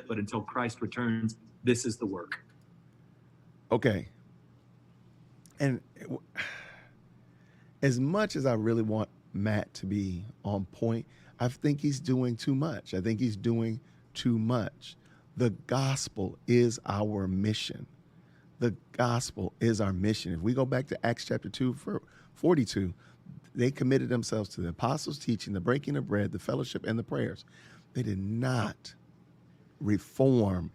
but until Christ returns, this is the work. Okay. And as much as I really want Matt to be on point, I think he's doing too much. I think he's doing too much. The gospel is our mission. The gospel is our mission. If we go back to Acts chapter 2, 42, they committed themselves to the apostles' teaching, the breaking of bread, the fellowship, and the prayers. They did not reform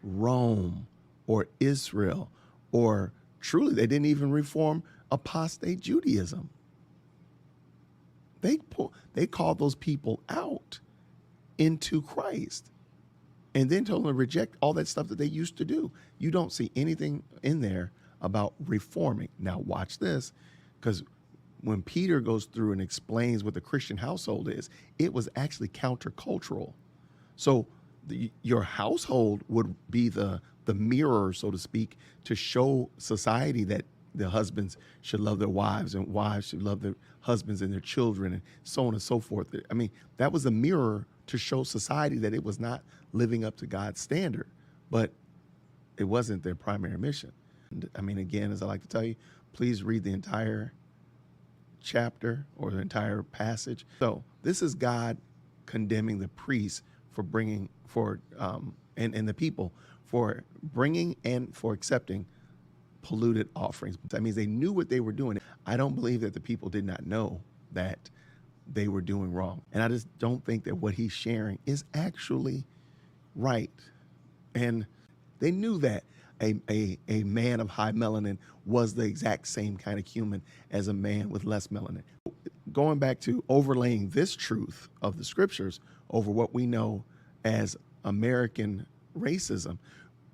Rome or Israel, or truly, they didn't even reform apostate Judaism. They called those people out into Christ and then told them to reject all that stuff that they used to do. You don't see anything in there about reforming. Now watch this, because when Peter goes through and explains what the Christian household is, it was actually countercultural. So your household would be the mirror, so to speak, to show society that the husbands should love their wives and wives should love their husbands and their children and so on and so forth. I mean, that was a mirror to show society that it was not living up to God's standard, but it wasn't their primary mission. And, I mean, again, as I like to tell you, please read the entire chapter or the entire passage. So this is God condemning the priests for bringing and the people for bringing and for accepting polluted offerings. That means they knew what they were doing. I don't believe that the people did not know that they were doing wrong. And I just don't think that what he's sharing is actually right. And they knew that a man of high melanin was the exact same kind of human as a man with less melanin. Going back to overlaying this truth of the scriptures over what we know as American racism,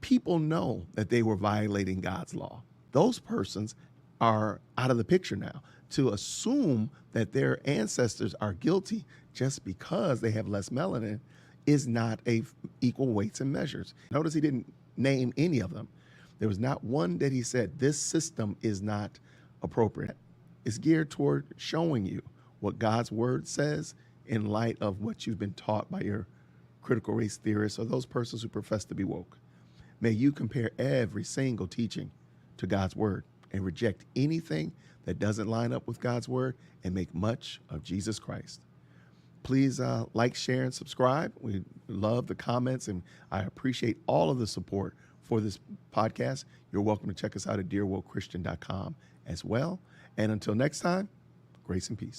people know that they were violating God's law. Those persons are out of the picture now. To assume that their ancestors are guilty just because they have less melanin is not equal weights and measures. Notice he didn't name any of them. There was not one that he said, this system is not appropriate. It's geared toward showing you what God's word says in light of what you've been taught by your critical race theorists or those persons who profess to be woke. May you compare every single teaching to God's word and reject anything that doesn't line up with God's word and make much of Jesus Christ. Please like, share, and subscribe. We love the comments, and I appreciate all of the support for this podcast. You're welcome to check us out at dearwokechristian.com as well. And until next time, grace and peace.